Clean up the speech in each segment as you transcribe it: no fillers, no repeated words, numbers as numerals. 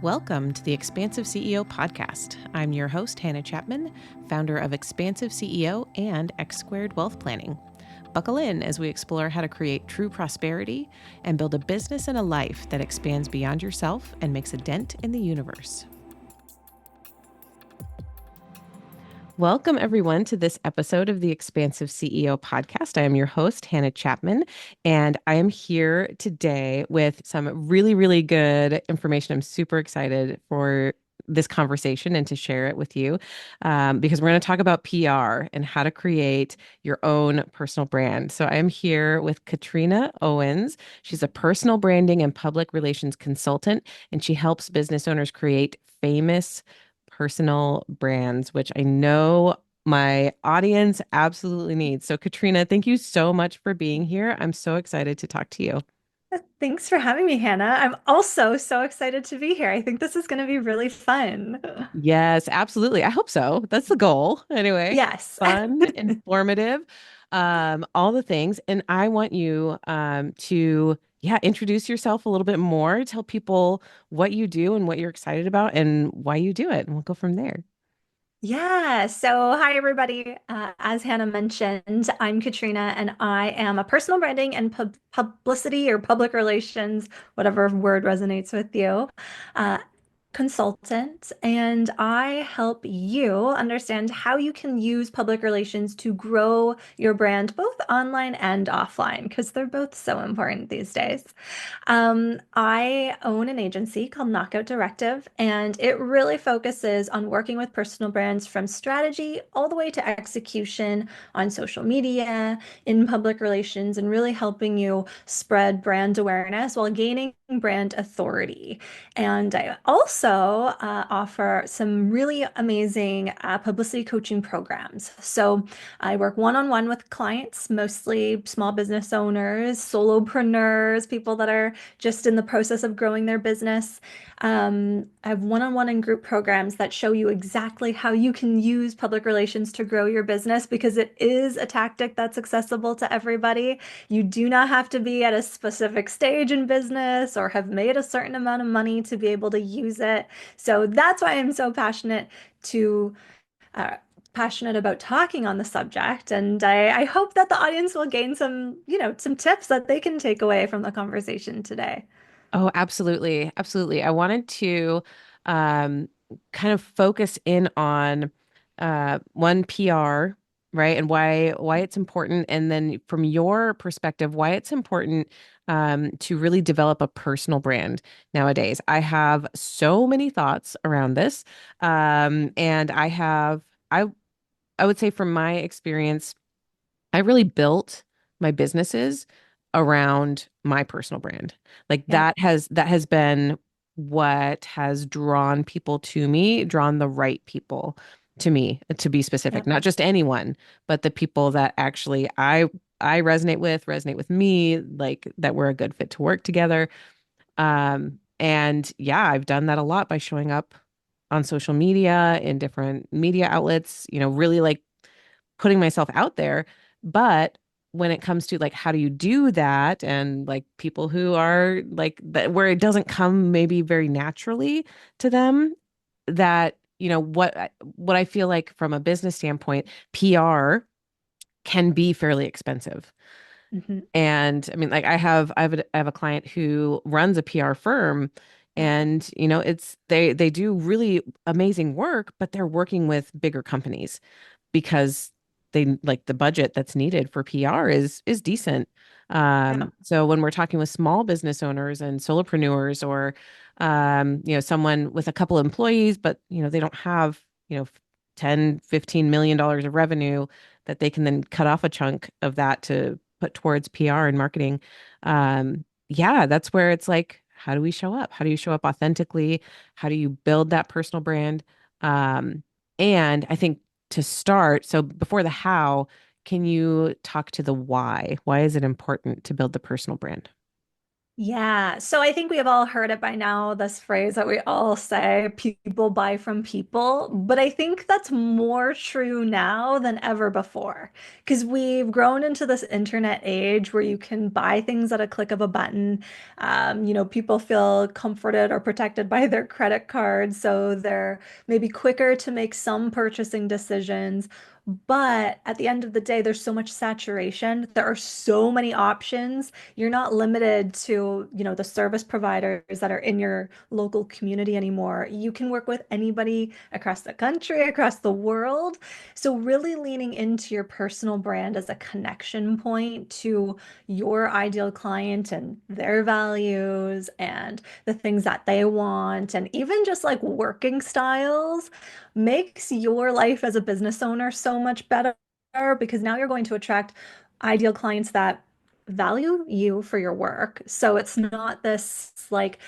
Welcome to the Expansive CEO podcast. I'm your host, Hannah Chapman, founder of Expansive CEO and X Squared Wealth Planning. Buckle in as we explore how to create true prosperity and build a business and a life that expands beyond yourself and makes a dent in the universe. Welcome, everyone, to this episode of the Expansive CEO podcast. I am your host, Hannah Chapman, and I am here today with some really, really good information. I'm super excited for this conversation and to share it with you because we're going to talk about PR and how to create your own personal brand. So I am here with Katrina Owens. She's a personal branding and public relations consultant, and she helps business owners create famous personal brands, which I know my audience absolutely needs. So, Katrina, thank you so much for being here. I'm so excited to talk to you. Thanks for having me, Hannah. I'm also so excited to be here. I think this is going to be really fun. Yes, absolutely. I hope so. That's the goal. Anyway, Yes. fun, informative, all the things. And I want you to, introduce yourself a little bit more, tell people what you do and what you're excited about and why you do it. And we'll go from there. Yeah. So, hi, everybody. As Hannah mentioned, I'm Katrina, and I am a personal branding and publicity or public relations, whatever word resonates with you, uh, consultant. And I help you understand how you can use public relations to grow your brand both online and offline, because they're both so important these days. I own an agency called Knockout Directive, and it really focuses on working with personal brands from strategy all the way to execution on social media, in public relations, and really helping you spread brand awareness while gaining brand authority. And I also offer some really amazing publicity coaching programs. So I work one-on-one with clients, mostly small business owners, solopreneurs, people that are just in the process of growing their business. I have one-on-one and group programs that show you exactly how you can use public relations to grow your business because it is a tactic that's accessible to everybody. You do not have to be at a specific stage in business or have made a certain amount of money to be able to use it. So that's why I'm so to uh, passionate about talking on the subject. And I hope that the audience will gain some tips that they can take away from the conversation today. Oh, absolutely. Absolutely. I wanted to um, kind of focus in on one PR, right? And why it's important. And then from your perspective, why it's important to really develop a personal brand nowadays. I have so many thoughts around this. And I would say from my experience, I really built my businesses around my personal brand. Like Yeah. that has been what has drawn people to me, drawn the right people to me, to be specific, Yeah. not just anyone, but the people that actually I resonate with me, like that we're a good fit to work together. And yeah, I've done that a lot by showing up on social media in different media outlets, really like putting myself out there. But when it comes to like how do you do that and like people who are like that where it doesn't come maybe very naturally to them, that what I feel like from a business standpoint, PR can be fairly expensive. Mhm. And I mean, like I have a client who runs a PR firm, and it's they do really amazing work, but they're working with bigger companies because they like the budget that's needed for PR is decent. Yeah. So when we're talking with small business owners and solopreneurs, or someone with a couple employees, but they don't have 10-15 million dollars of revenue that they can then cut off a chunk of that to put towards PR and marketing. Yeah, that's where it's like, how do we show up? How do you show up authentically? How do you build that personal brand? Um, and I think to start, so before the how, can you talk to the why? Why is it important to build the personal brand? Yeah, so I think we have all heard it by now, this phrase that we all say, people buy from people. But I think that's more true now than ever before because we've grown into this internet age where you can buy things at a click of a button. People feel comforted or protected by their credit cards, so they're maybe quicker to make some purchasing decisions. But at the end of the day, there's so much saturation. There are so many options. You're not limited to, the service providers that are in your local community anymore. You can work with anybody across the country, across the world. So really leaning into your personal brand as a connection point to your ideal client and their values and the things that they want, and even just like working styles makes your life as a business owner so much better because now you're going to attract ideal clients that value you for your work. So it's not this like,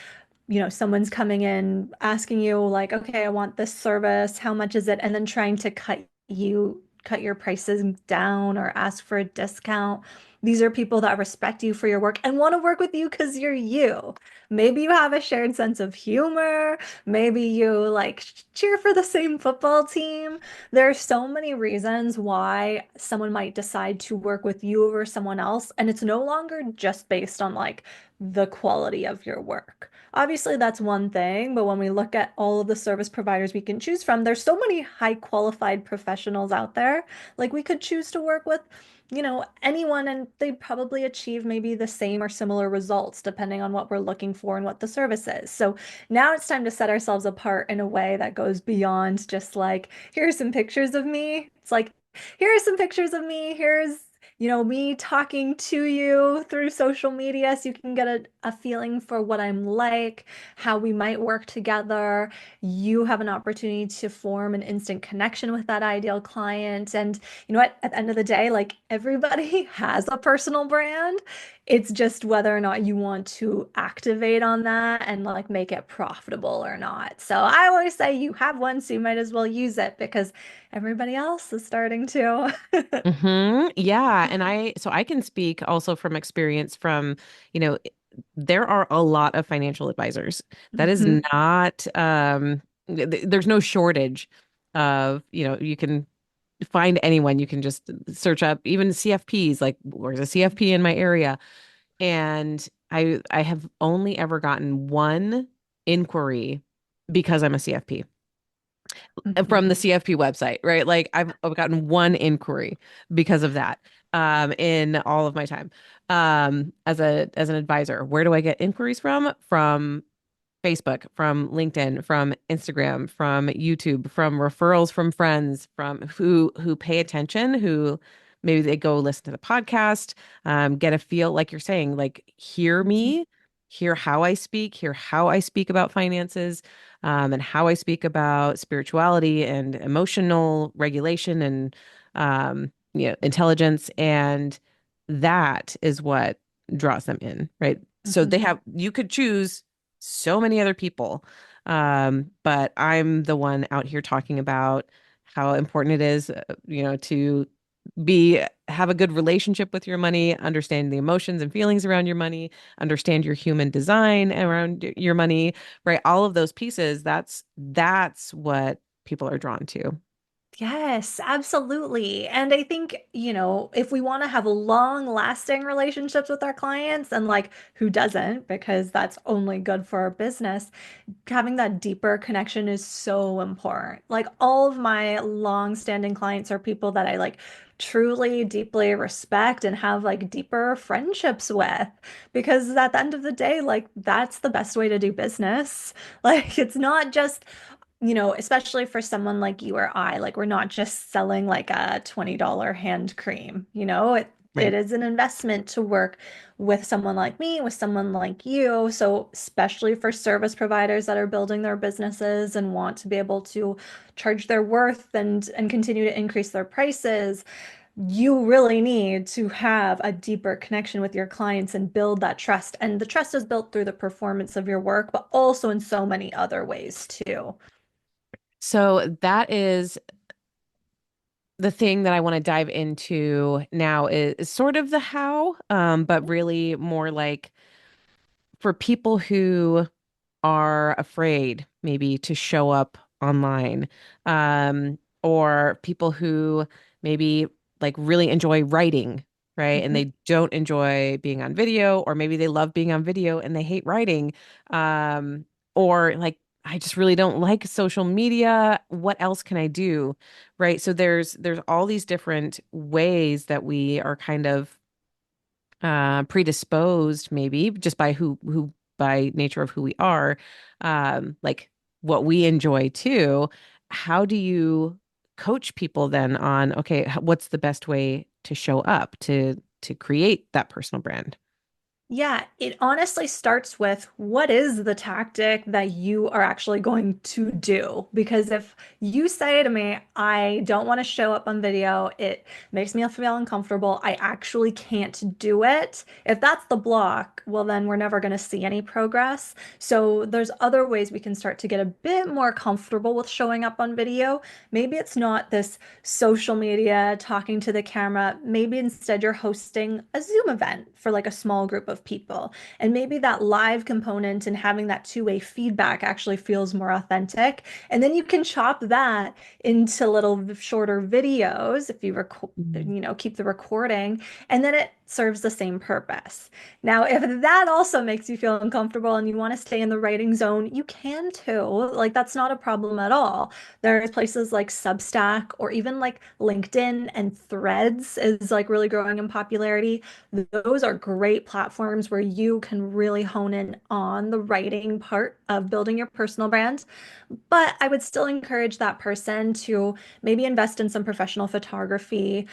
someone's coming in asking you like, okay, I want this service, how much is it? And then trying to cut your prices down or ask for a discount. These are people that respect you for your work and want to work with you because you're you. Maybe you have a shared sense of humor. Maybe you like cheer for the same football team. There are so many reasons why someone might decide to work with you over someone else, and it's no longer just based on like the quality of your work. Obviously, that's one thing, but when we look at all of the service providers we can choose from, there's so many high qualified professionals out there. Like we could choose to work with, anyone and they'd probably achieve maybe the same or similar results depending on what we're looking for and what the service is. So now it's time to set ourselves apart in a way that goes beyond just like, here are some pictures of me. It's like, here are some pictures of me. Here's me talking to you through social media so you can get a feeling for what I'm like, how we might work together. You have an opportunity to form an instant connection with that ideal client. And you know what? At the end of the day, like everybody has a personal brand. It's just whether or not you want to activate on that and like make it profitable or not. So I always say you have one, so you might as well use it because everybody else is starting to. Yeah, and I can speak also from experience from, you know, there are a lot of financial advisors. That is Mhm. not there's no shortage of, you can find anyone. You can just search up even CFPs, like where's a CFP in my area? And I have only ever gotten one inquiry because I'm a CFP from the Mhm. CFP website, right? Like I've gotten one inquiry because of that in all of my time as an advisor. Where do I get inquiries from? From Facebook, from LinkedIn, from Instagram, from YouTube, from referrals from friends, from who pay attention, who maybe they go listen to the podcast, get a feel, like you're saying, like hear Mhm. me, hear how I speak about finances, and how I speak about spirituality and emotional regulation and intelligence, and that is what draws them in, right? So Mhm. you could choose so many other people. But I'm the one out here talking about how important it is, to have a good relationship with your money, understand the emotions and feelings around your money, understand your human design around your money, right? All of those pieces, that's what people are drawn to. Yes, absolutely. And I think, if we want to have long-lasting relationships with our clients, and like who doesn't, because that's only good for our business, having that deeper connection is so important. Like all of my long-standing clients are people that I like truly deeply respect and have like deeper friendships with because at the end of the day, like that's the best way to do business. Like it's not just especially for someone like you or I, like we're not just selling like a $20 hand cream, it Right. is an investment to work with someone like me, with someone like you. So, especially for service providers that are building their businesses and want to be able to charge their worth and continue to increase their prices, you really need to have a deeper connection with your clients and build that trust. And the trust is built through the performance of your work, but also in so many other ways too. So that is the thing that I want to dive into now is sort of the how, but really more like for people who are afraid maybe to show up online, or people who maybe like really enjoy writing, right? And Mhm. they don't enjoy being on video, or maybe they love being on video and they hate writing, um, or like I just really don't like social media. What else can I do? Right? So there's all these different ways that we are kind of predisposed maybe just by who by nature of who we are, like what we enjoy too. How do you coach people then on, okay, what's the best way to show up to create that personal brand? Yeah, it honestly starts with what is the tactic that you are actually going to do? Because if you say to me, I don't want to show up on video, it makes me feel uncomfortable, I actually can't do it. If that's the block, well, then we're never going to see any progress. So there's other ways we can start to get a bit more comfortable with showing up on video. Maybe it's not this social media, talking to the camera. Maybe instead you're hosting a Zoom event for like a small group of people. And maybe that live component and having that two-way feedback actually feels more authentic. And then you can chop that into little shorter videos if you record, Mm. keep the recording, and then it serves the same purpose. Now, if that also makes you feel uncomfortable and you want to stay in the writing zone, you can too. Like, that's not a problem at all. There's places like Substack or even like LinkedIn and Threads is like really growing in popularity. Those are great platforms where you can really hone in on the writing part of building your personal brand. But I would still encourage that person to maybe invest in some professional photography.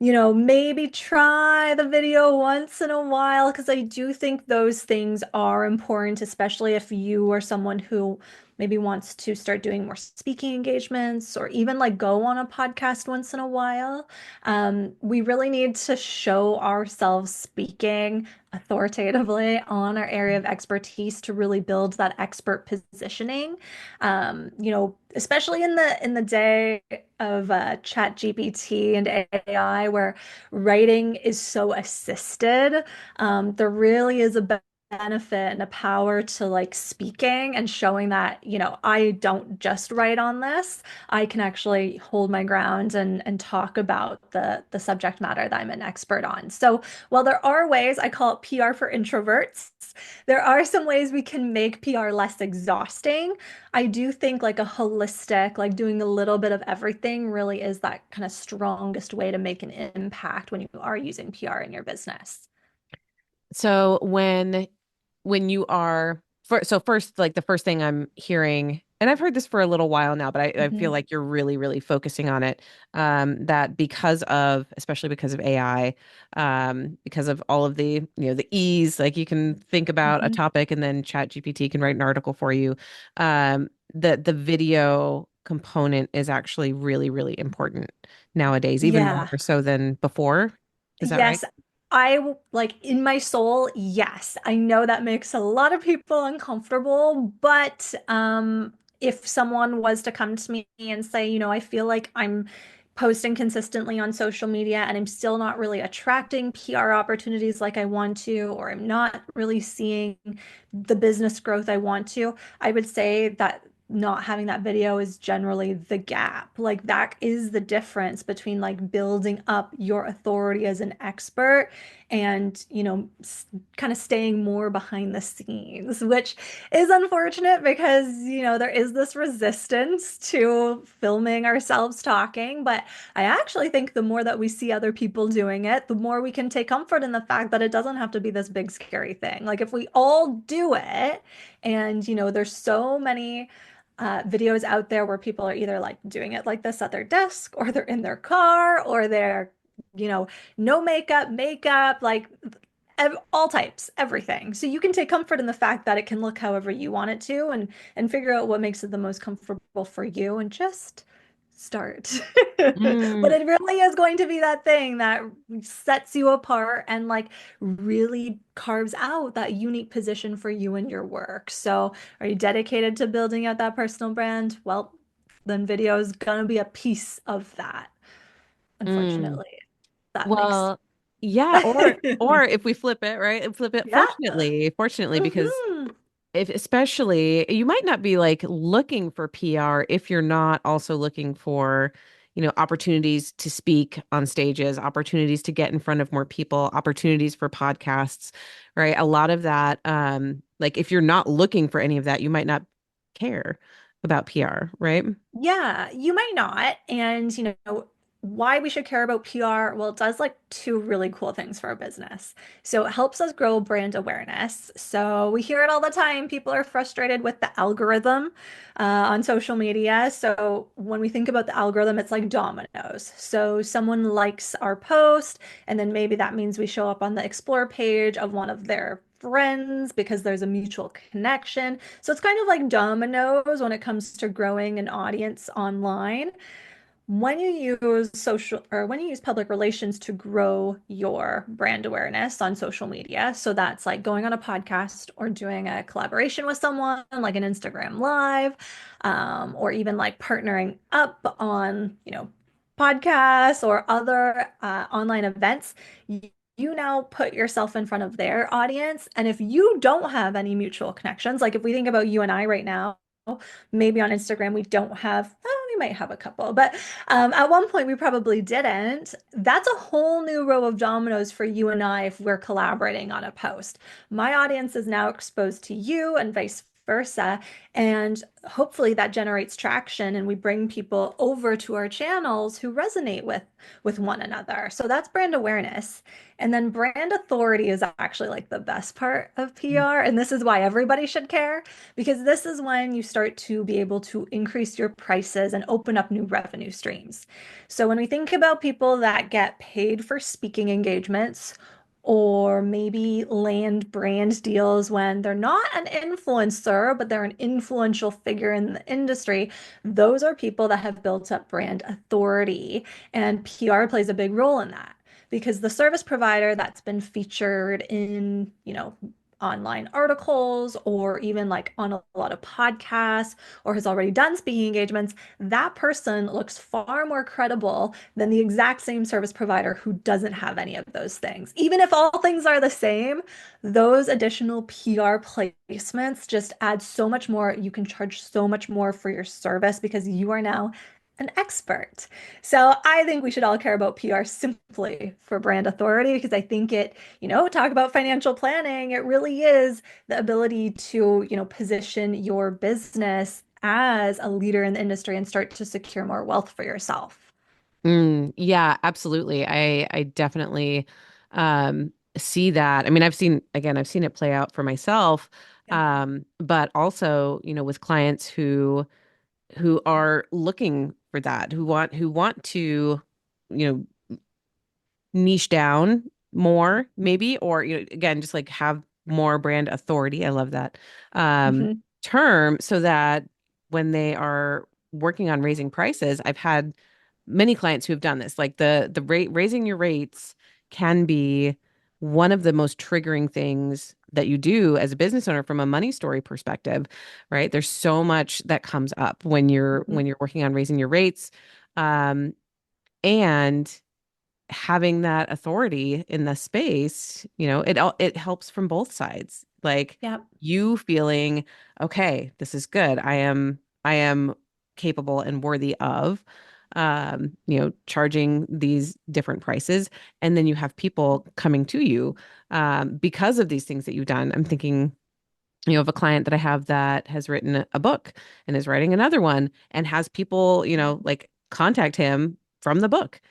Maybe try the video once in a while, because I do think those things are important, especially if you are someone who maybe wants to start doing more speaking engagements or even like go on a podcast once in a while. We really need to show ourselves speaking authoritatively on our area of expertise to really build that expert positioning. Especially in the day of chat GPT and AI, where writing is so assisted, there really is a benefit and a power to like speaking and showing that, I don't just write on this. I can actually hold my ground and talk about the subject matter that I'm an expert on. So while there are ways, I call it PR for introverts, there are some ways we can make PR less exhausting. I do think like a holistic, like doing a little bit of everything really is that kind of strongest way to make an impact when you are using PR in your business. So when you are so first, like the first thing I'm hearing, and I've heard this for a little while now, but I feel Mhm. like you're really, really focusing on it, that because of, especially because of AI, because of all of the, the ease, like you can think about a Mhm. topic and then Chat GPT can write an article for you. The video component is actually really, really important nowadays, even more Yeah. so than before. Is that right? Yes, like in my soul, yes. I know that makes a lot of people uncomfortable, but if someone was to come to me and say, I feel like I'm posting consistently on social media and I'm still not really attracting PR opportunities like I want to, or I'm not really seeing the business growth I want to, I would say that not having that video is generally the gap. Like that is the difference between like building up your authority as an expert and, kind of staying more behind the scenes, which is unfortunate because, there is this resistance to filming ourselves talking. But I actually think the more that we see other people doing it, the more we can take comfort in the fact that it doesn't have to be this big, scary thing. Like if we all do it, and, there's so many videos out there where people are either like doing it like this at their desk, or they're in their car, or they're, you know, no makeup, makeup, like all types, everything. So you can take comfort in the fact that it can look however you want it to, and figure out what makes it the most comfortable for you and just start. But Mm, it really is going to be that thing that sets you apart and like really carves out that unique position for you and your work. So are you dedicated to building out that personal brand? Well, then video is gonna be a piece of that, mm. unfortunately. That makes Well, Yeah, or if we flip it, right? Flip it Yeah. fortunately, because Hmm. if especially you might not be like looking for PR if you're not also looking for, opportunities to speak on stages, opportunities to get in front of more people, opportunities for podcasts, right? A lot of that, like if you're not looking for any of that, you might not care about PR, right? Yeah, you might not. And, why we should care about PR? Well, it does like two really cool things for our business. So it helps us grow brand awareness. So we hear it all the time. People are frustrated with the algorithm on social media. So when we think about the algorithm, it's like dominoes. So someone likes our post, and then maybe that means we show up on the explore page of one of their friends because there's a mutual connection. So it's kind of like dominoes when it comes to growing an audience online. When you use social or when you use public relations to grow your brand awareness on social media, so that's like going on a podcast or doing a collaboration with someone like an Instagram Live, or even like partnering up on, podcasts or other online events, you now put yourself in front of their audience. And if you don't have any mutual connections, like if we think about you and I right now, maybe on Instagram we don't have, oh, we might have a couple, but at one point we probably didn't. That's a whole new row of dominoes for you and I if we're collaborating on a post. My audience is now exposed to you and vice versa. And hopefully that generates traction and we bring people over to our channels who resonate with one another. So that's brand awareness. And then brand authority is actually like the best part of PR. And this is why everybody should care, because this is when you start to be able to increase your prices and open up new revenue streams. So when we think about people that get paid for speaking engagements, or maybe land brand deals when they're not an influencer, but they're an influential figure in the industry. Those are people that have built up brand authority, and PR plays a big role in that because the service provider that's been featured in, online articles or even like on a lot of podcasts or has already done speaking engagements, that person looks far more credible than the exact same service provider who doesn't have any of those things. Even if all things are the same, those additional PR placements just add so much more. You can charge so much more for your service because you are now an expert. So I think we should all care about PR simply for brand authority because I think it, talk about financial planning. It really is the ability to, position your business as a leader in the industry and start to secure more wealth for yourself. Yeah, absolutely. I definitely see that. I mean, I've seen it play out for myself. Yeah. But also, with clients who are looking for that, who want to, you niche down more, maybe, or again, just like have more brand authority. I love that Hmm. term, so that when they are working on raising prices, I've had many clients who have done this. Like the rate raising your rates can be one of the most triggering things that you do as a business owner from a money story perspective, right? There's so much that comes up when you're Hmm. working on raising your rates. Um, and having that authority in the space, it helps from both sides. Like Yeah. you feeling, okay, this is good. I am capable and worthy of charging these different prices. And then you have people coming to you because of these things that you've done. I'm thinking, of a client that I have that has written a book and is writing another one and has people, like contact him from the book,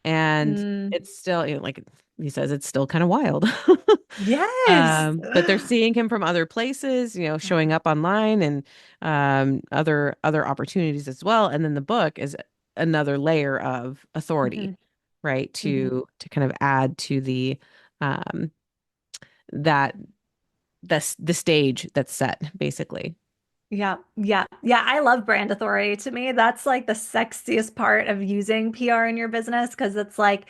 and Mm. it's still, like he says, it's still kind of wild. Yes. But they're seeing him from other places, Yeah. showing up online and other opportunities as well. And then the book is another layer of authority, Hmm. right? Hmm. To kind of add to the um that the stage that's set, basically. Yeah, yeah, yeah. I love brand authority. To me, that's like the sexiest part of using PR in your business because it's like,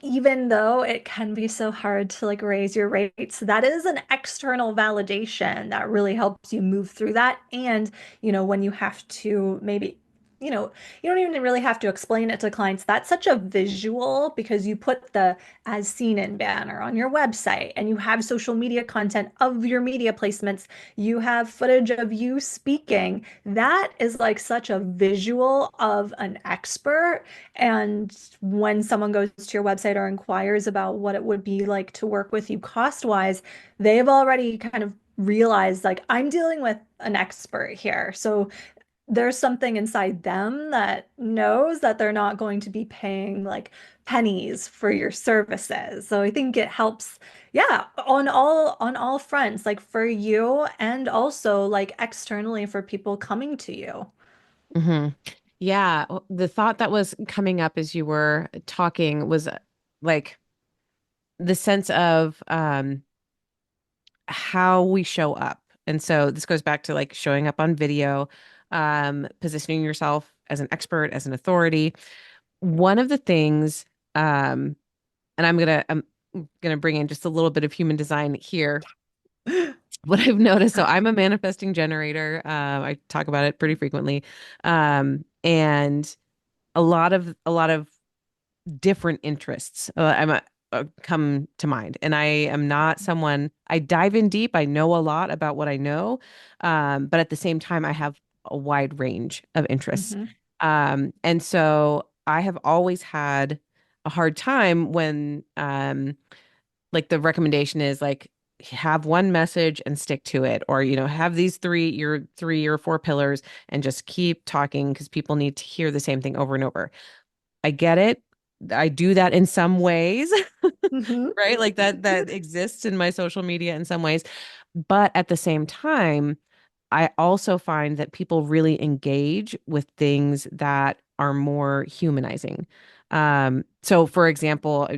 even though it can be so hard to like raise your rates, that is an external validation that really helps you move through that. And, when you have to maybe you don't even really have to explain it to clients. That's such a visual because you put the as seen in banner on your website and you have social media content of your media placements. You have footage of you speaking. That is like such a visual of an expert. And when someone goes to your website or inquires about what it would be like to work with you cost-wise, they've already kind of realized like I'm dealing with an expert here. So there's something inside them that knows that they're not going to be paying like pennies for your services. So I think it helps, yeah, on all fronts, like for you and also like externally for people coming to you. Hmm. Yeah, the thought that was coming up as you were talking was like the sense of how we show up. And so this goes back to like showing up on video, positioning yourself as an expert, as an authority. One of the things, um, and I'm gonna bring in just a little bit of human design here. What I've noticed, so I'm a manifesting generator. I talk about it pretty frequently, and a lot of different interests. Come to mind. And I am not someone, I dive in deep. I know a lot about what I know. But at the same time, I have a wide range of interests. Mhm. And so I have always had a hard time when, like the recommendation is like, have one message and stick to it, or, have your 3 or 4 pillars and just keep talking because people need to hear the same thing over and over. I get it. I do that in some ways, Mhm. right? Like that exists in my social media in some ways. But at the same time, I also find that people really engage with things that are more humanizing. So for example,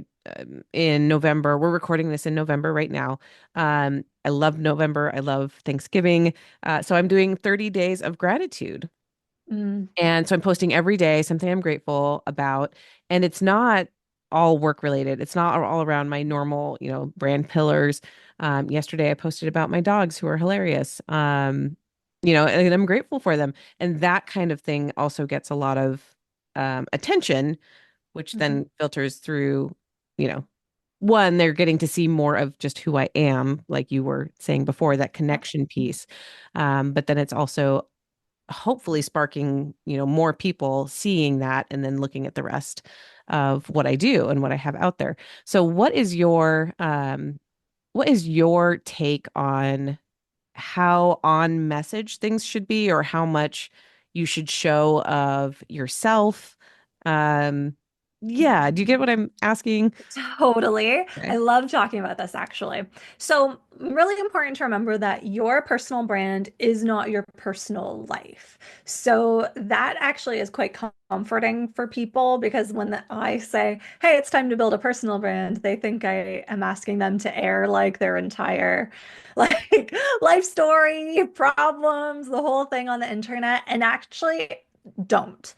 in November, we're recording this in November right now. I love November. I love Thanksgiving. So I'm doing 30 days of gratitude. Mm. And so I'm posting every day something I'm grateful about. And it's not all work related. It's not all around my normal, brand pillars. Yesterday I posted about my dogs who are hilarious. And I'm grateful for them. And that kind of thing also gets a lot of attention, which Mhm. then filters through, you know, one, they're getting to see more of just who I am, like you were saying before, that Yep. connection piece. But then it's also hopefully sparking, more people seeing that and then looking at the rest of what I do and what I have out there. So what is your take on how on message things should be, or how much you should show of yourself? Yeah, do you get what I'm asking? Totally. I Okay. love talking about this actually. So, really important to remember that your personal brand is not your personal life. So, that actually is quite comforting for people because I say, hey, it's time to build a personal brand, they think I am asking them to air like their entire like life story, problems, the whole thing on the internet. And actually, don't.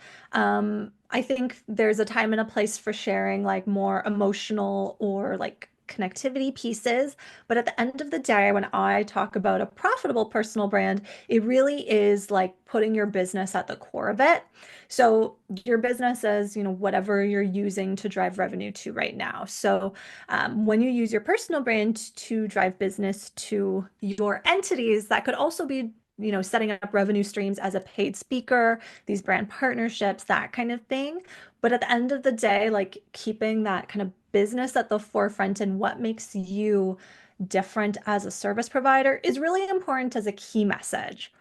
I think there's a time and a place for sharing like more emotional or like connectivity pieces. But at the end of the day, when I talk about a profitable personal brand, it really is like putting your business at the core of it. So your business is, whatever you're using to drive revenue to right now. So when you use your personal brand to drive business to your entities, that could also be setting up revenue streams as a paid speaker, these brand partnerships, that kind of thing. But at the end of the day, like keeping that kind of business at the forefront and what makes you different as a service provider is really important as a key message.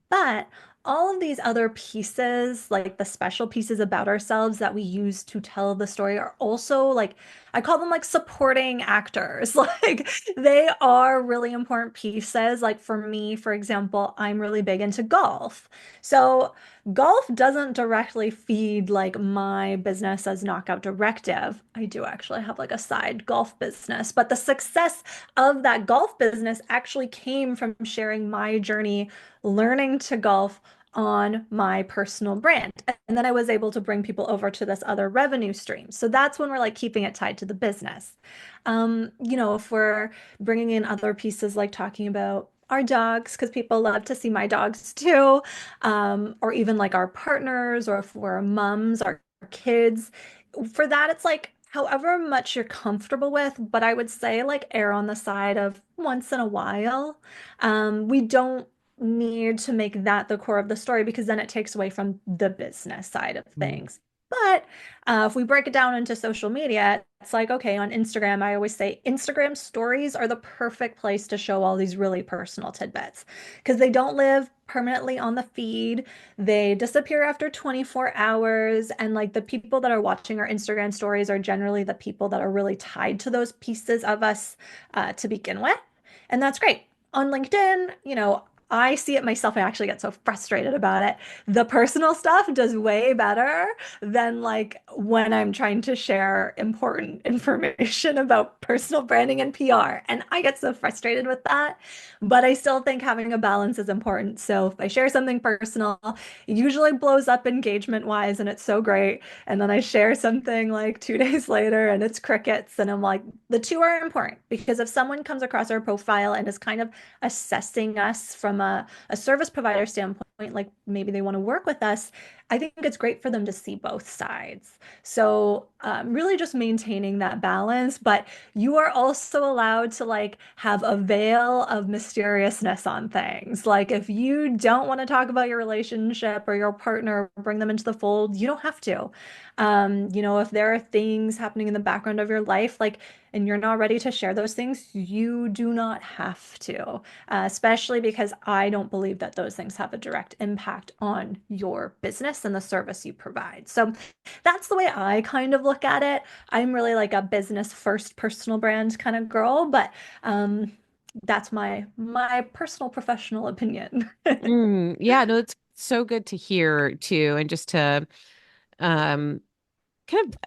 But all of these other pieces, like the special pieces about ourselves that we use to tell the story, are also like, I call them like supporting actors. Like they are really important pieces. Like for me, for example, I'm really big into golf. So golf doesn't directly feed like my business as Knockout Directive. I do actually have like a side golf business, but the success of that golf business actually came from sharing my journey learning to golf on my personal brand. And then I was able to bring people over to this other revenue stream. So that's when we're like keeping it tied to the business. If we're bringing in other pieces like talking about our dogs, because people love to see my dogs too, or even like our partners, or if we're moms, our kids. For that, it's like however much you're comfortable with, but I would say like err on the side of once in a while. We don't need to make that the core of the story because then it takes away from the business side of Mm. things. But if we break it down into social media, it's like, okay, on Instagram, I always say Instagram stories are the perfect place to show all these really personal tidbits because they don't live permanently on the feed. They disappear after 24 hours. And like the people that are watching our Instagram stories are generally the people that are really tied to those pieces of us to begin with. And that's great. On LinkedIn, I see it myself. I actually get so frustrated about it. The personal stuff does way better than like when I'm trying to share important information about personal branding and PR. And I get so frustrated with that. But I still think having a balance is important. So if I share something personal, it usually blows up engagement wise and it's so great. And then I share something like 2 days later and it's crickets. And I'm like, the two are important because if someone comes across our profile and is kind of assessing us from a service provider standpoint, like maybe they want to work with us, I think it's great for them to see both sides. So, really just maintaining that balance, but you are also allowed to like have a veil of mysteriousness on things. Like if you don't want to talk about your relationship or your partner, bring them into the fold, you don't have to. If there are things happening in the background of your life, like, and you're not ready to share those things, you do not have to, especially because I don't believe that those things have a direct impact on your business and the service you provide. So that's the way I kind of look at it. I'm really like a business first personal brand kind of girl, but um, that's my personal professional opinion. Yeah, no, it's so good to hear too, and just to um kind of,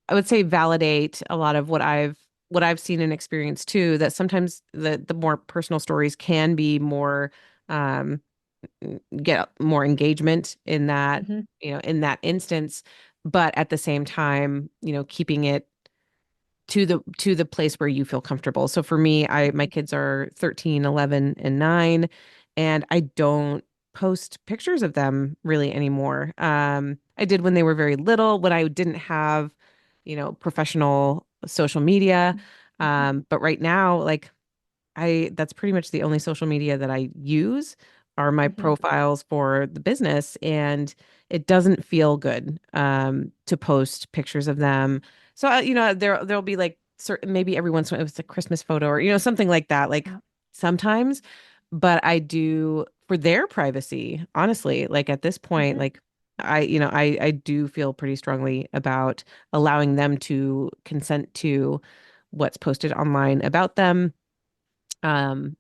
I would say, validate a lot of what I've seen and experienced too, that sometimes the more personal stories can be more um get more engagement in that, Mhm, in that instance, but at the same time, keeping it to the place where you feel comfortable. So for me, I my mhm, kids are 13, 11, and 9, and I don't post pictures of them really anymore. I did when they were very little, when I didn't have, professional social media. mhm, But right now, like, that's pretty much the only social media that I use are my mhm. profiles for the business, and it doesn't feel good to post pictures of them. So there'll be like certain, maybe every once in a while it's a Christmas photo or something like that, like Yeah. sometimes, but I do for their privacy, honestly, like at this point, Mhm. like I do feel pretty strongly about allowing them to consent to what's posted online about them. um,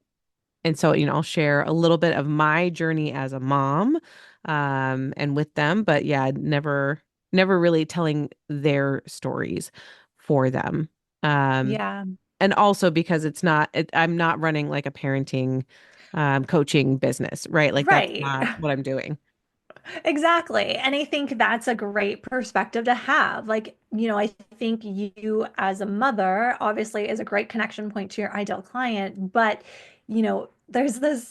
and so, I'll share a little bit of my journey as a mom, and with them, but yeah, never really telling their stories for them. Um, Yeah. and also because I'm not running like a parenting, coaching business, right? Like that's Right. not what I'm doing. Exactly. And I think that's a great perspective to have. Like, I think you as a mother obviously is a great connection point to your ideal client, but there's this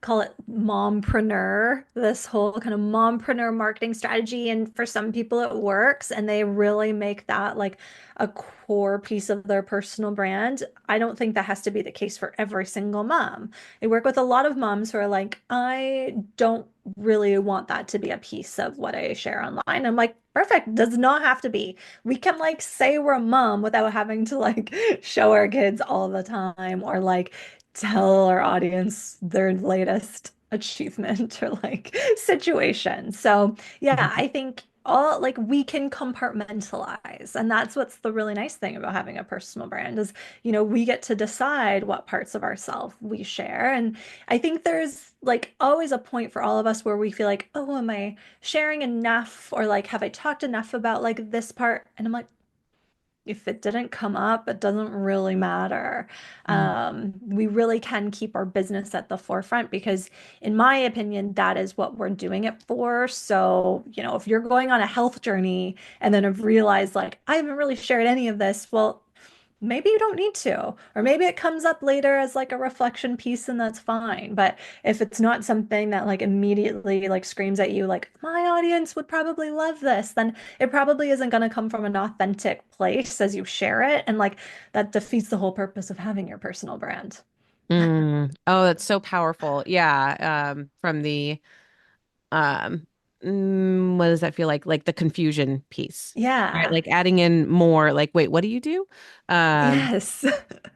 call it mompreneur, this whole kind of mompreneur marketing strategy. And for some people it works and they really make that like a core piece of their personal brand. I don't think that has to be the case for every single mom. I work with a lot of moms who are like, I don't really want that to be a piece of what I share online. I'm like, perfect, does not have to be. We can like say we're a mom without having to like show our kids all the time or like tell our audience their latest achievement or like situation. So, yeah, I think all like we can compartmentalize. And that's what's the really nice thing about having a personal brand is, we get to decide what parts of ourselves we share. And I think there's like always a point for all of us where we feel like, oh, am I sharing enough? Or like, have I talked enough about like this part? And I'm like, if it didn't come up, it doesn't really matter. Mm. We really can keep our business at the forefront because, in my opinion, that is what we're doing it for. So, if you're going on a health journey and then have realized, like, I haven't really shared any of this, well, maybe you don't need to, or maybe it comes up later as like a reflection piece and that's fine. But if it's not something that like immediately like screams at you like my audience would probably love this, then it probably isn't going to come from an authentic place as you share it. And like that defeats the whole purpose of having your personal brand. Oh, that's so powerful. Yeah. From the um what does that feel like? Like the confusion piece, right? Yeah. Like adding in more like, wait, what do you do? Um, Yes.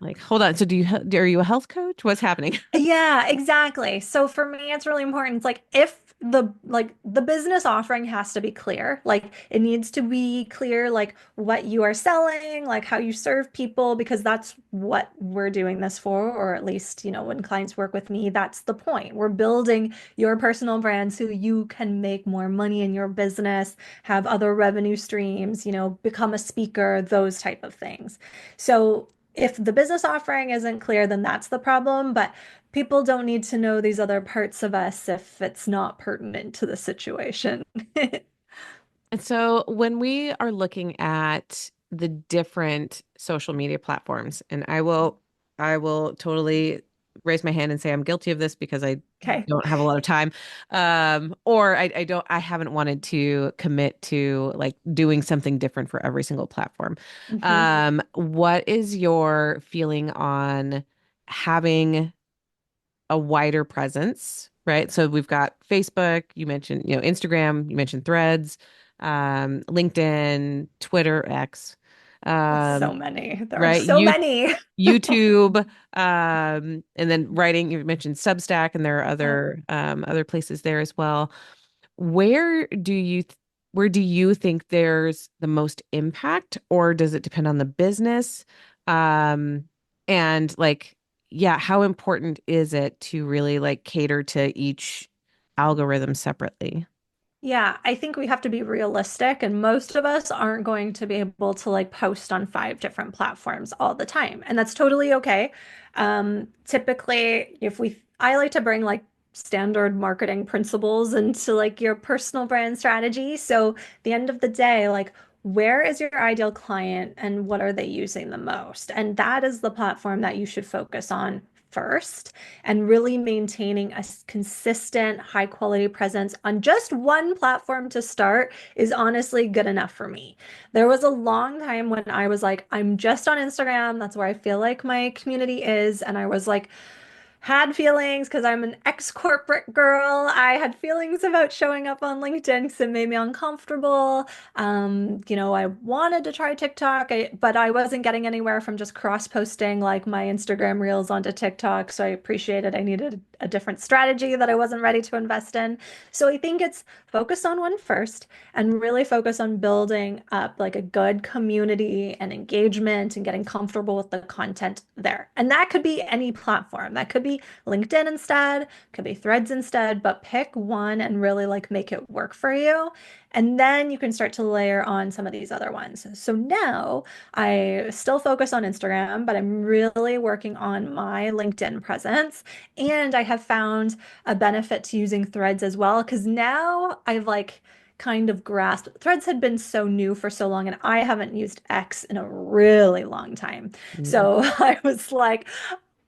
like, hold on. So are you a health coach? What's happening? Yeah, exactly. So for me, it's really important. It's like if the business offering has to be clear, like it needs to be clear, like what you are selling, like how you serve people, because that's what we're doing this for, or at least, when clients work with me, that's the point. We're building your personal brand so you can make more money in your business, have other revenue streams, become a speaker, those type of things. So if the business offering isn't clear, then that's the problem. But people don't need to know these other parts of us if it's not pertinent to the situation. And so when we are looking at the different social media platforms, and I will totally raise my hand and say I'm guilty of this because I Okay. don't have a lot of time. Or I haven't wanted to commit to like doing something different for every single platform. hmm What is your feeling on having a wider presence, right? So we've got Facebook, you mentioned, Instagram, you mentioned Threads, LinkedIn, Twitter, X, So um, many. There are right? so many. YouTube, and then writing, you mentioned Substack, and there are Yep. other places there as well. Where do you th- where do you think there's the most impact, or does it depend on the business? Um, and like, yeah, how important is it to really like cater to each algorithm separately? Yeah, I think we have to be realistic, and most of us aren't going to be able to like post on five different platforms all the time, and that's totally okay. Typically, I like to bring like standard marketing principles into like your personal brand strategy. So, at the end of the day, like where is your ideal client and what are they using the most? And that is the platform that you should focus on first and really maintaining a consistent, high quality presence on just one platform to start is honestly good enough for me. There was a long time when I was like, I'm just on Instagram. That's where I feel like my community is. And I was like, had feelings because I'm an ex-corporate girl. I had feelings about showing up on LinkedIn because it made me uncomfortable. I wanted to try TikTok, but I wasn't getting anywhere from just cross-posting like my Instagram reels onto TikTok. So I appreciated I needed a different strategy that I wasn't ready to invest in. So I think it's focus on one first and really focus on building up like a good community and engagement and getting comfortable with the content there. And that could be any platform. That could be LinkedIn instead, could be Threads instead, but pick one and really like make it work for you. And then you can start to layer on some of these other ones. So now I still focus on Instagram, but I'm really working on my LinkedIn presence. And I have found a benefit to using Threads as well, because now I've like kind of grasped. Threads had been so new for so long, and I haven't used X in a really long time. Mm. So I was like,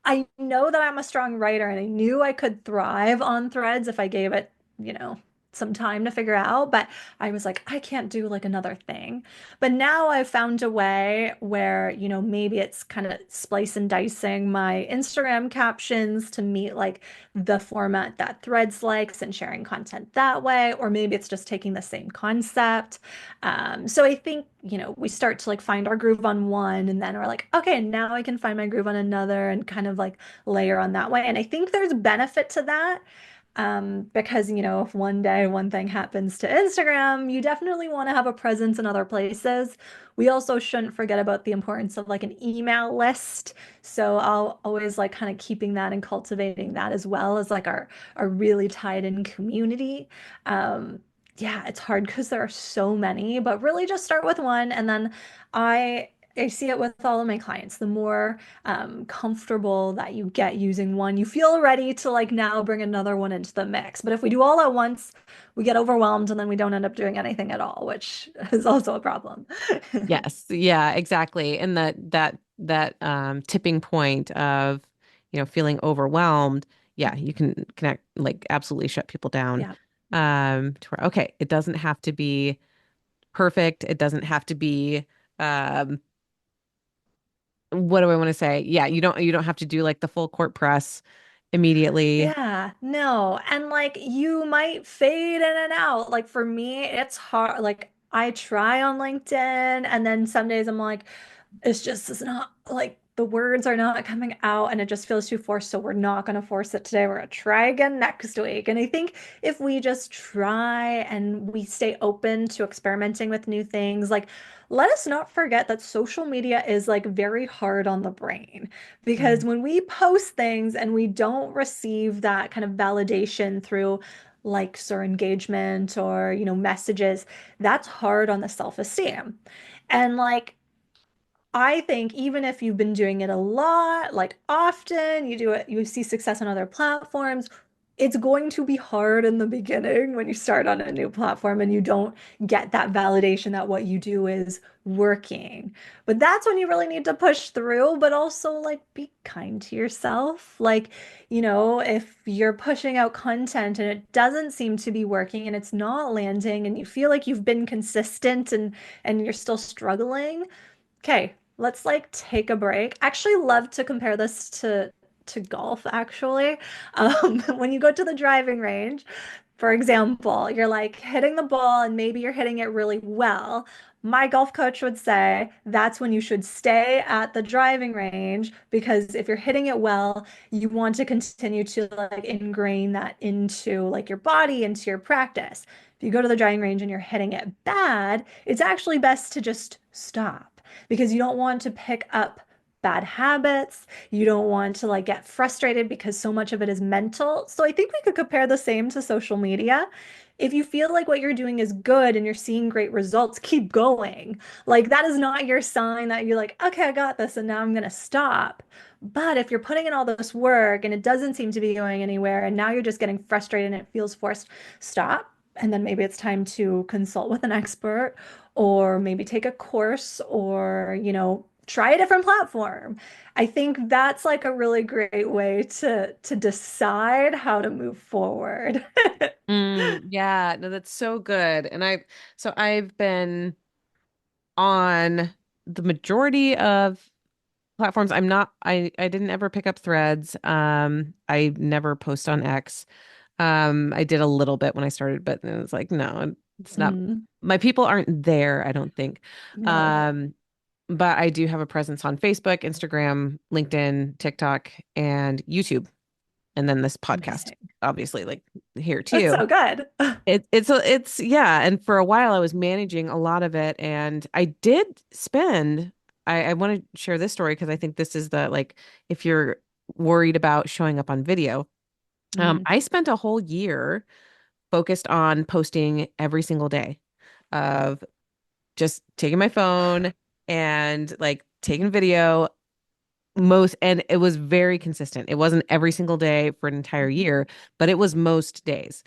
I know that I'm a strong writer, and I knew I could thrive on Threads if I gave it, you know, some time to figure out. But I was like, I can't do like another thing. But now I've found a way where, maybe it's kind of splice and dicing my Instagram captions to meet like the format that Threads likes and sharing content that way. Or maybe it's just taking the same concept. So I think, we start to like find our groove on one and then we're like, okay, now I can find my groove on another and kind of like layer on that way. And I think there's benefit to that. Because, if one day one thing happens to Instagram, you definitely want to have a presence in other places. We also shouldn't forget about the importance of like an email list. So I'll always like kind of keeping that and cultivating that as well as like our really tied in community. Yeah, it's hard because there are so many, but really just start with one. And then I I see it with all of my clients. The more comfortable that you get using one, you feel ready to like now bring another one into the mix. But if we do all at once, we get overwhelmed and then we don't end up doing anything at all, which is also a problem. Yes, yeah, exactly. And that tipping point of, feeling overwhelmed, yeah, you can connect like absolutely shut people down. Yeah. To where, okay, it doesn't have to be perfect. It doesn't have to be um what do I want to say? Yeah, you don't have to do like the full court press immediately. Yeah, no. And like you might fade in and out. Like for me, it's hard. Like I try on LinkedIn and then some days I'm like, it's not like the words are not coming out and it just feels too forced. So we're not going to force it today. We're going to try again next week. And I think if we just try and we stay open to experimenting with new things, like let us not forget that social media is like very hard on the brain because Mm. when we post things and we don't receive that kind of validation through likes or engagement or, messages, that's hard on the self-esteem. And like I think even if you've been doing it a lot, like often, you do it, you see success on other platforms, it's going to be hard in the beginning when you start on a new platform and you don't get that validation that what you do is working. But that's when you really need to push through, but also like be kind to yourself. Like, if you're pushing out content and it doesn't seem to be working and it's not landing and you feel like you've been consistent and you're still struggling. Okay, let's like take a break. Actually, love to compare this to golf, actually. When you go to the driving range, for example, you're like hitting the ball and maybe you're hitting it really well. My golf coach would say that's when you should stay at the driving range because if you're hitting it well, you want to continue to like ingrain that into like your body, into your practice. If you go to the driving range and you're hitting it bad, it's actually best to just stop because you don't want to pick up bad habits. You don't want to like get frustrated because so much of it is mental. So I think we could compare the same to social media. If you feel like what you're doing is good and you're seeing great results, keep going. Like that is not your sign that you're like, okay, I got this and now I'm gonna stop. But if you're putting in all this work and it doesn't seem to be going anywhere and now you're just getting frustrated and it feels forced, stop. And then maybe it's time to consult with an expert or maybe take a course or, try a different platform. I think that's like a really great way to decide how to move forward. Yeah, no, that's so good. And I've been on the majority of platforms. I didn't ever pick up Threads. I never post on X. I did a little bit when I started, but it was like, no, it's not, Mm, my people aren't there, I don't think. no, Um, but I do have a presence on Facebook, Instagram, LinkedIn, TikTok, and YouTube. And then this podcast, amazing. obviously, like here That's too. so good. It's yeah, and for a while I was managing a lot of it, and I did spend. I want to share this story because I think this is the like if you're worried about showing up on video. Mm, I spent a whole year focused on posting every single day of just taking my phone and like taking video and it was very consistent. It wasn't every single day for an entire year, but it was most days.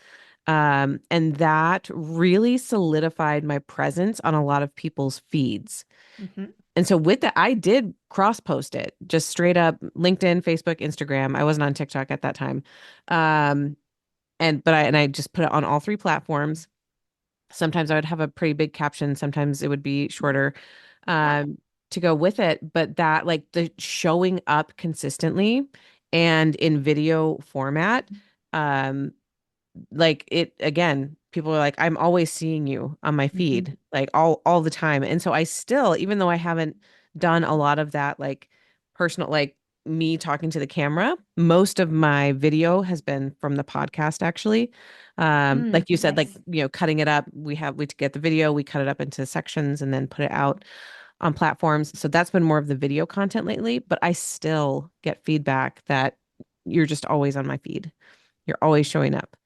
And that really solidified my presence on a lot of people's feeds. mhm, And so with that, I did cross post it just straight up LinkedIn, Facebook, Instagram. I wasn't on TikTok at that time. Um, and I just put it on all three platforms. Sometimes I would have a pretty big caption, sometimes it would be shorter yeah. um, to go with it. But that, like the showing up consistently and in video format, um, like it again, people are like, I'm always seeing you on my Mhm, feed, like all the time. And so I still, even though I haven't done a lot of that, like personal, like me talking to the camera, most of my video has been from the podcast actually. Like you said, like nice. cutting it up. We get the video, we cut it up into sections and then put it out on platforms. So that's been more of the video content lately, but I still get feedback that you're just always on my feed. You're always showing up.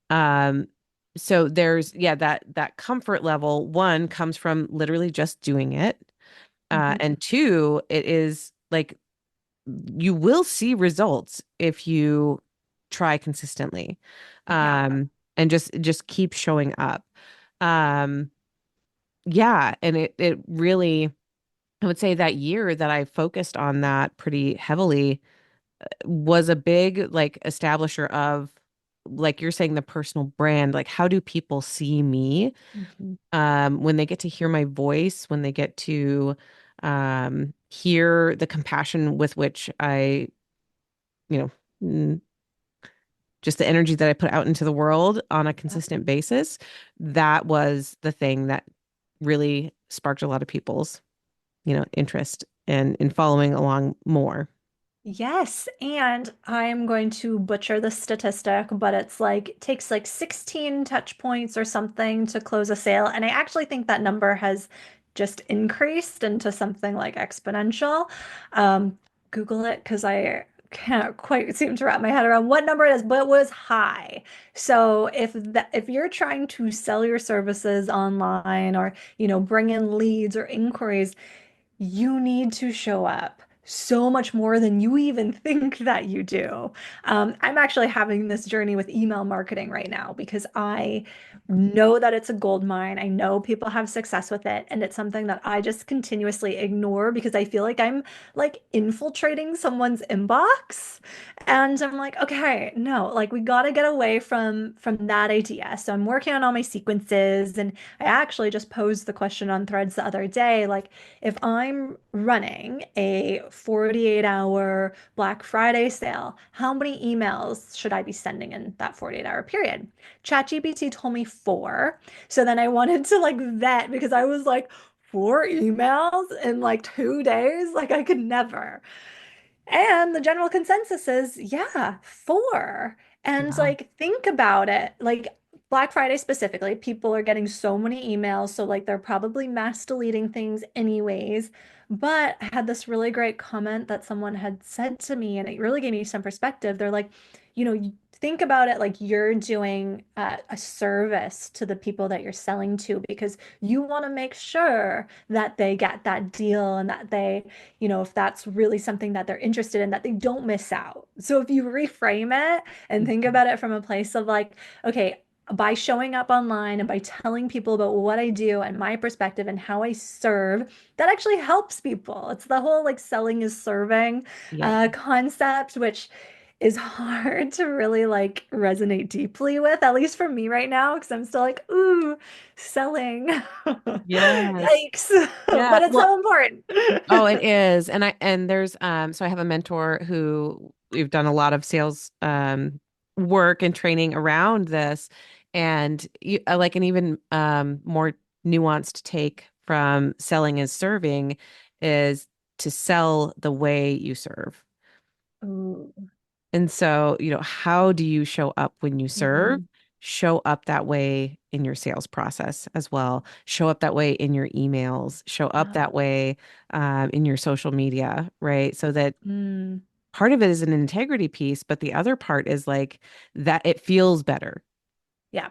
Um, so there's, yeah, that comfort level one comes from literally just doing it. Mhm. And two, it is like you will see results if you try consistently, Yeah. and just keep showing up. Um, yeah, and it really, I would say that year that I focused on that pretty heavily was a big like establisher of, like you're saying, the personal brand. Like, how do people see me Mhm. when they get to hear my voice, when they get to hear the compassion with which I, you know, just the energy that I put out into the world on a Yeah. consistent basis. That was the thing that really sparked a lot of people's, interest in following along more. Yes, and I'm going to butcher the statistic, but it's like it takes like 16 touch points or something to close a sale. And I actually think that number has just increased into something like exponential. Um, Google it because I can't quite seem to wrap my head around what number it is, but it was high. So if you're trying to sell your services online or, bring in leads or inquiries, you need to show up so much more than you even think that you do. I'm actually having this journey with email marketing right now because I know that it's a gold mine. I know people have success with it, and it's something that I just continuously ignore because I feel like I'm like infiltrating someone's inbox. And I'm like, okay, no, like we got to get away from that idea. So I'm working on all my sequences, and I actually just posed the question on Threads the other day, like if I'm running a 48-hour Black Friday sale, how many emails should I be sending in that 48-hour period? ChatGPT told me four. So then I wanted to like vet because I was like, four emails in like 2 days? Like I could never. And the general consensus is, yeah, four. And Wow. like, think about it. Like, Black Friday specifically, people are getting so many emails. So, like, they're probably mass deleting things anyways. But I had this really great comment that someone had said to me, and it really gave me some perspective. They're like, you think about it like you're doing a service to the people that you're selling to because you want to make sure that they get that deal and that they if that's really something that they're interested in, that they don't miss out. So if you reframe it and think Mhm. about it from a place of like, okay, by showing up online and by telling people about what I do and my perspective and how I serve, that actually helps people. It's the whole like selling is serving Yep. concept, which is hard to really like resonate deeply with, at least for me right now, because I'm still like, ooh, selling. Yes. Yikes. Yeah. But it's Well, so important. oh, it is. And there's so I have a mentor who we've done a lot of sales work and training around this, and like an even more nuanced take from selling is serving is to sell the way you serve. Ooh. And so, how do you show up when you serve? Mhm. Show up that way in your sales process as well. Show up that way in your emails. Show up Yeah. that way in your social media, right? So that Mm. part of it is an integrity piece, but the other part is like that it feels better, Yeah,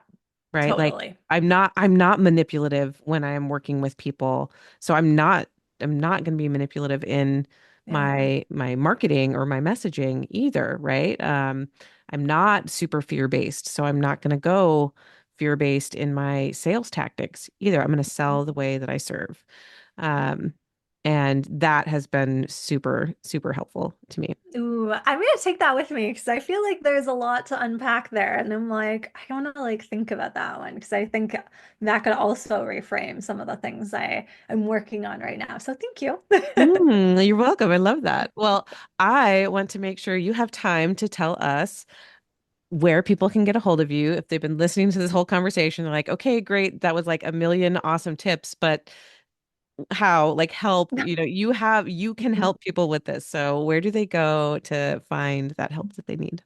right? Like totally. I'm not manipulative when I am working with people. So I'm not going to be manipulative in Yeah. my marketing or my messaging either, right? I'm not super fear-based, so I'm not going to go fear-based in my sales tactics either. I'm going to sell the way that I serve. Um, and that has been super, super helpful to me. Ooh, I'm gonna take that with me because I feel like there's a lot to unpack there, and I'm like, I want to like think about that one because I think that could also reframe some of the things I'm working on right now. So thank you. You're welcome. I love that. Well, I want to make sure you have time to tell us where people can get a hold of you if they've been listening to this whole conversation. They're like, okay, great. That was like a million awesome tips, but how, like, help, you can help people with this. So where do they go to find that help that they need?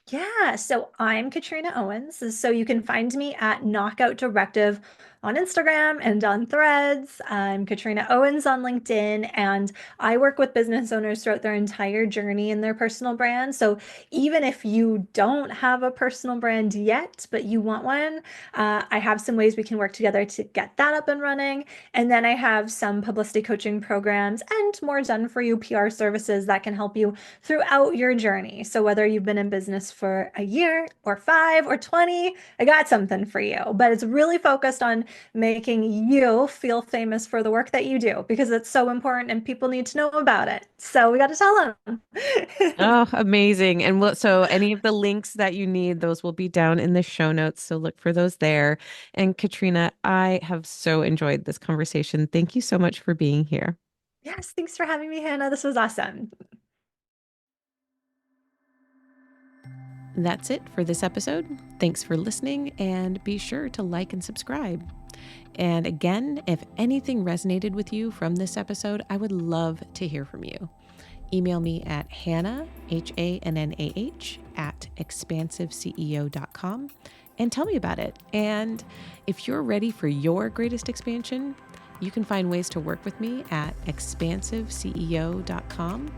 Yeah, so I'm Katrina Owens. So you can find me at Knockout Directive on Instagram and on Threads. I'm Katrina Owens on LinkedIn, and I work with business owners throughout their entire journey in their personal brand. So even if you don't have a personal brand yet, but you want one, I have some ways we can work together to get that up and running. And then I have some publicity coaching programs and more done for you PR services that can help you throughout your journey. So whether you've been in business for a year or 5 or 20, I got something for you. But it's really focused on making you feel famous for the work that you do because it's so important and people need to know about it. So we got to tell them. Oh, amazing. And so any of the links that you need, those will be down in the show notes. So look for those there. And Katrina, I have so enjoyed this conversation. Thank you so much for being here. Yes, thanks for having me, Hannah. This was awesome. That's it for this episode. Thanks for listening and be sure to like and subscribe. And again, if anything resonated with you from this episode, I would love to hear from you. Email me at Hannah, HANNAH, at expansiveceo.com and tell me about it. And if you're ready for your greatest expansion, you can find ways to work with me at expansiveceo.com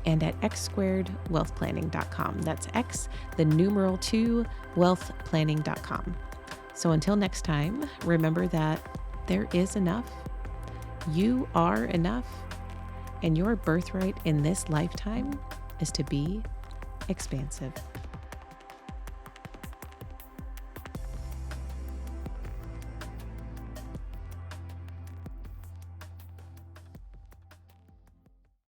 and at x2wealthplanning.com. That's X, the numeral 2, wealthplanning.com. So until next time, remember that there is enough, you are enough, and your birthright in this lifetime is to be expansive.